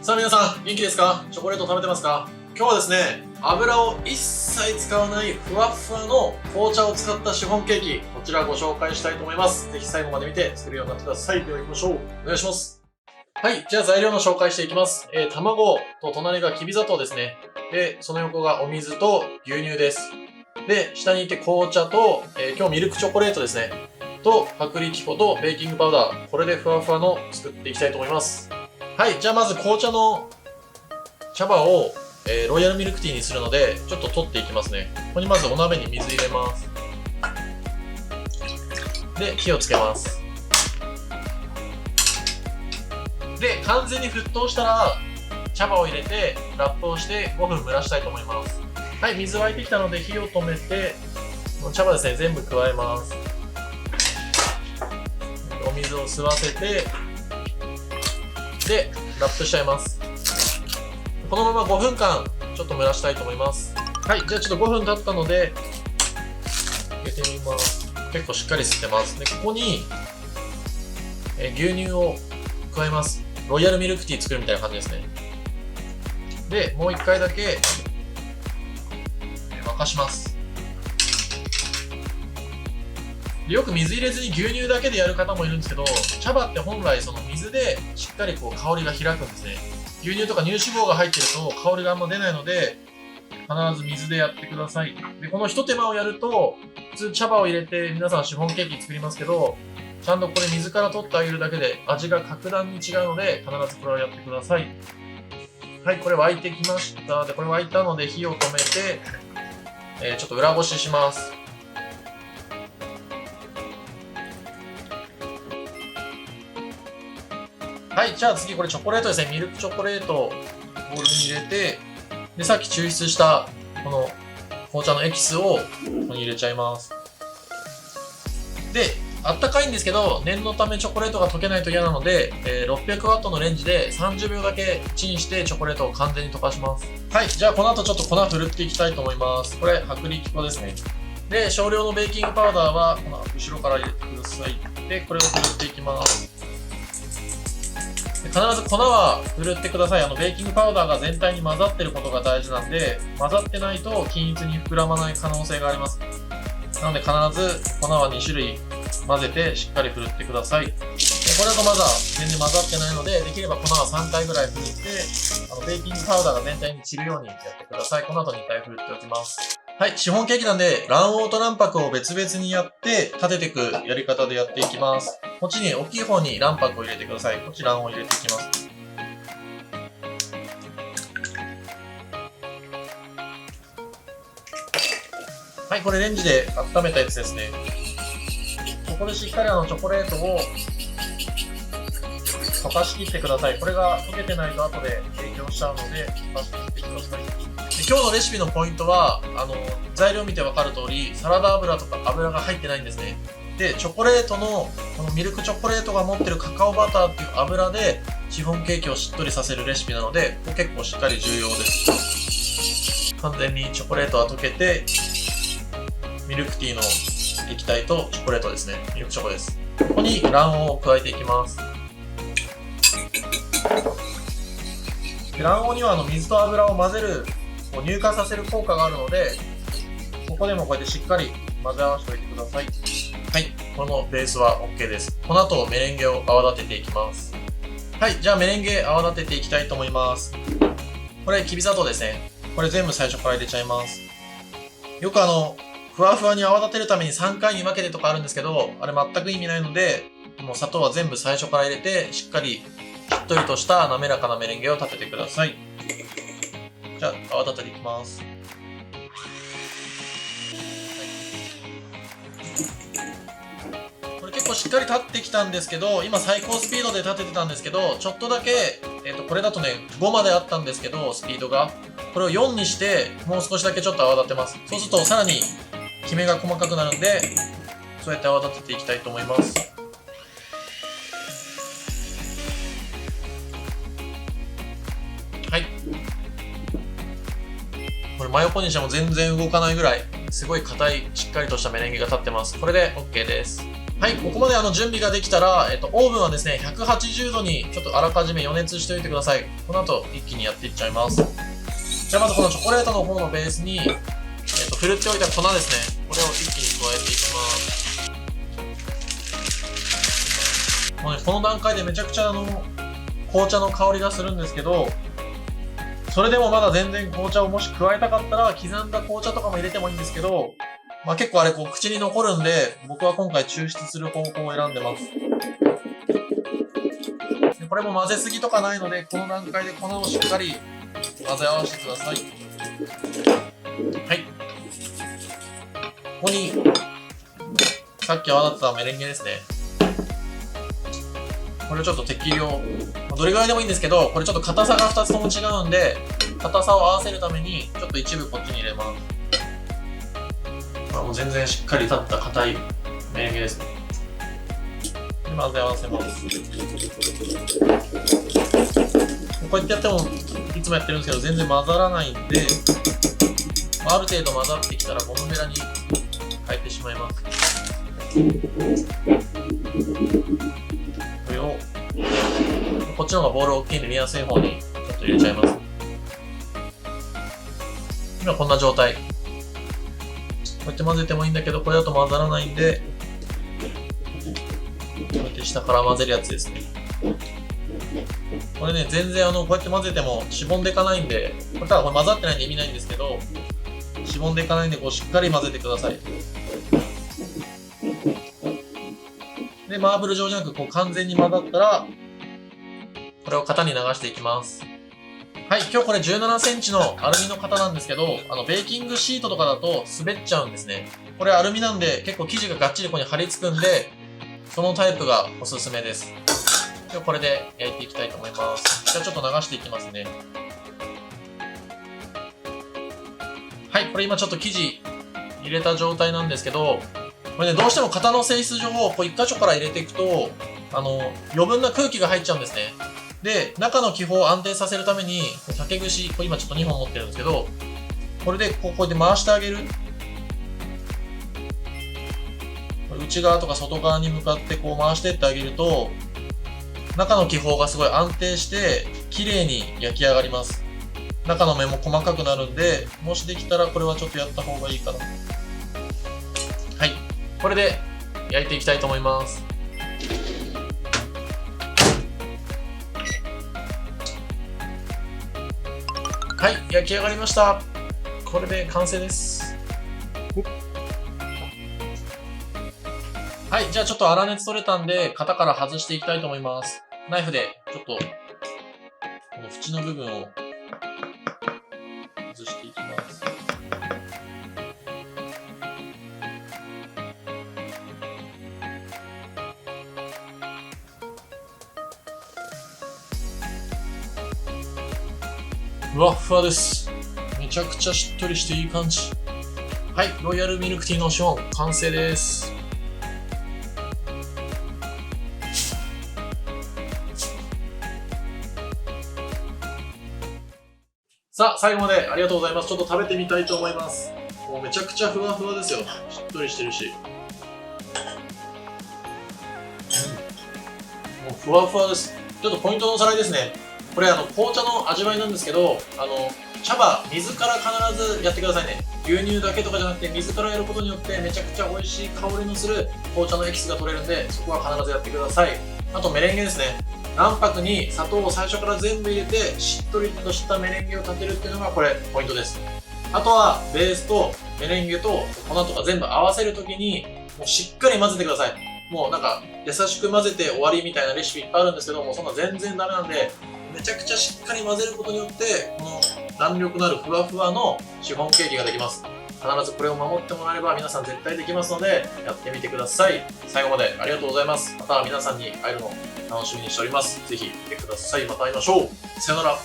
さあ皆さん、元気ですか？チョコレート食べてますか？今日はですね、油を一切使わないふわっふわの紅茶を使ったシフォンケーキ、こちらご紹介したいと思います。ぜひ最後まで見て作るようになってください。では行きましょう。お願いします。はい、じゃあ材料の紹介していきます。卵と隣がきび砂糖ですね。で、その横がお水と牛乳です。で、下にいて紅茶と、今日ミルクチョコレートですね。と、薄力粉とベーキングパウダー。これでふわふわの作っていきたいと思います。はい、じゃあまず紅茶の茶葉を、ロイヤルミルクティーにするので、ちょっと取っていきますね。ここにまずお鍋に水入れます。で、火をつけます。で、完全に沸騰したら、茶葉を入れて、ラップをして5分蒸らしたいと思います。はい、水沸いてきたので火を止めて、茶葉ですね、全部加えます。お水を吸わせて、で、ラップしちゃいます。このまま5分間、ちょっと蒸らしたいと思います。はい、じゃあちょっと5分経ったので、開けてみます。結構しっかり吸ってます。で、ここに、牛乳を加えます。ロイヤルミルクティー作るみたいな感じですね。で、もう1回だけ、沸かします。よく水入れずに牛乳だけでやる方もいるんですけど、茶葉って本来その水でしっかりこう香りが開くんですね。牛乳とか乳脂肪が入ってると香りがあんま出ないので、必ず水でやってください。で、この一手間をやると、普通茶葉を入れて皆さんシフォンケーキ作りますけど、ちゃんとこれ水から取ってあげるだけで味が格段に違うので、必ずこれをやってください。はい、これ沸いてきました。で、これ沸いたので火を止めて、ちょっと裏ごしします。はい、じゃあ次これチョコレートですね。ミルクチョコレートをボウルに入れて、で、さっき抽出したこの紅茶のエキスをここに入れちゃいます。で、あったかいんですけど、念のためチョコレートが溶けないと嫌なので、600ワットのレンジで30秒だけチンしてチョコレートを完全に溶かします。はい、じゃあこの後ちょっと粉振るっていきたいと思います。これ、薄力粉ですね。で、少量のベーキングパウダーは、この後ろから入れてください。で、これを振るっていきます。必ず粉は振るってください。ベーキングパウダーが全体に混ざってることが大事なんで、混ざってないと均一に膨らまない可能性があります。なので必ず粉は2種類混ぜてしっかり振るってください。でこれだとまだ全然混ざってないので、できれば粉は3回ぐらい振って、ベーキングパウダーが全体に散るようにやってください。この後2回振っておきます。はい、シフォンケーキなんで、卵黄と卵白を別々にやって、立てていくやり方でやっていきます。こっちに、大きい方に卵白を入れてください。こっち卵黄を入れていきます。はい、これレンジで温めたやつですね。ここでしっかりチョコレートを溶かしきってください。これが溶けてないと後で影響しちゃうので、溶かしきってください。今日のレシピのポイントは、材料見てわかる通り、サラダ油とか油が入ってないんですね。で、チョコレートの、このミルクチョコレートが持ってるカカオバターっていう油で、シフォンケーキをしっとりさせるレシピなので、ここ結構しっかり重要です。完全にチョコレートは溶けて、ミルクティーの液体とチョコレートですね。ミルクチョコです。ここに卵黄を加えていきます。で卵黄には水と油を混ぜる、乳化させる効果があるので、ここでもこうやってしっかり混ぜ合わせておいてください。はい、このベースは OK です。この後メレンゲを泡立てていきます。はい、じゃあメレンゲ泡立てていきたいと思います。これきび砂糖ですね。これ全部最初から入れちゃいます。よくふわふわに泡立てるために3回に分けてとかあるんですけど、あれ全く意味ないので、もう砂糖は全部最初から入れて、しっかりしっとりとした滑らかなメレンゲを立ててください。じゃあ泡立てていきます。これ結構しっかり立ってきたんですけど、今最高スピードで立ててたんですけど、ちょっとだけ、これだとね、5まであったんですけど、スピードが。これを4にして、もう少しだけちょっと泡立てます。そうするとさらにキメが細かくなるんで、そうやって泡立てていきたいと思います。はい。これ真横にしても全然動かないぐらい、すごい硬い、しっかりとしたメレンゲが立ってます。これで OK です。はい、ここまで準備ができたら、オーブンはですね、180度にちょっとあらかじめ予熱しておいてください。この後、一気にやっていっちゃいます。じゃあまずこのチョコレートの方のベースに、ふるっておいた粉ですね。これを一気に加えていきます。もうね、この段階でめちゃくちゃ紅茶の香りがするんですけど、それでもまだ全然紅茶をもし加えたかったら、刻んだ紅茶とかも入れてもいいんですけど、まあ結構あれ口に残るんで、僕は今回抽出する方法を選んでます。でこれも混ぜすぎとかないので、この段階で粉をしっかり混ぜ合わせてください。はい。ここに、さっき泡立てたメレンゲですね。これをちょっと適量、どれぐらいでもいいんですけど、これちょっと硬さが2つとも違うんで、硬さを合わせるために、ちょっと一部こっちに入れます。もう全然しっかり立った硬いメレンゲですね。で混ぜ合わせます。こうやってやってもいつもやってるんですけど全然混ざらないんで、ある程度混ざってきたらゴムベラに変えてしまいます。これをこっちの方がボール大きいんで見やすい方にちょっと入れちゃいます。今こんな状態。こうやって混ぜてもいいんだけど、これだと混ざらないんで、こうやって下から混ぜるやつですね。これね、全然こうやって混ぜてもしぼんでいかないんで、これただこれ混ざってないんで意味ないんですけど、しぼんでいかないんで、こうしっかり混ぜてください。で、マーブル状じゃなく、こう完全に混ざったら、これを型に流していきます。はい、今日これ17センチのアルミの型なんですけど、ベーキングシートとかだと滑っちゃうんですね。これアルミなんで結構生地ががっちりここに貼り付くんで、そのタイプがおすすめです。今日これで焼いていきたいと思います。じゃあちょっと流していきますね。はい、これ今ちょっと生地入れた状態なんですけど、これね、どうしても型の性質上、こう1箇所から入れていくと、余分な空気が入っちゃうんですね。で、中の気泡を安定させるために、竹串、これ今ちょっと2本持ってるんですけど、これでこうやって回してあげる。これ内側とか外側に向かってこう回していってあげると、中の気泡がすごい安定して、綺麗に焼き上がります。中の面も細かくなるんで、もしできたらこれはちょっとやった方がいいかな。はい。これで焼いていきたいと思います。はい、焼き上がりました。これで完成です。はい、じゃあちょっと粗熱取れたんで、型から外していきたいと思います。ナイフでちょっと、この縁の部分を外していきます。ふわっふわです。めちゃくちゃしっとりしていい感じ。はい、ロイヤルミルクティーのショーン完成です。さあ、最後までありがとうございます。ちょっと食べてみたいと思います。もうめちゃくちゃふわふわですよ。しっとりしてるし。もうふわふわです。ちょっとポイントのおさらいですね。これ紅茶の味わいなんですけど、茶葉、水から必ずやってくださいね。牛乳だけとかじゃなくて水からやることによってめちゃくちゃ美味しい香りのする紅茶のエキスが取れるんで、そこは必ずやってください。あとメレンゲですね。卵白に砂糖を最初から全部入れてしっとりとしたメレンゲを立てるっていうのがこれポイントです。あとはベースとメレンゲと粉とか全部合わせるときにもうしっかり混ぜてください。もうなんか優しく混ぜて終わりみたいなレシピいっぱいあるんですけども、そんな全然ダメなんで、めちゃくちゃしっかり混ぜることによってこの弾力のあるふわふわのシフォンケーキができます。必ずこれを守ってもらえれば皆さん絶対できますのでやってみてください。最後までありがとうございます。また皆さんに会えるのを楽しみにしております。ぜひ来てください。また会いましょう。さよなら。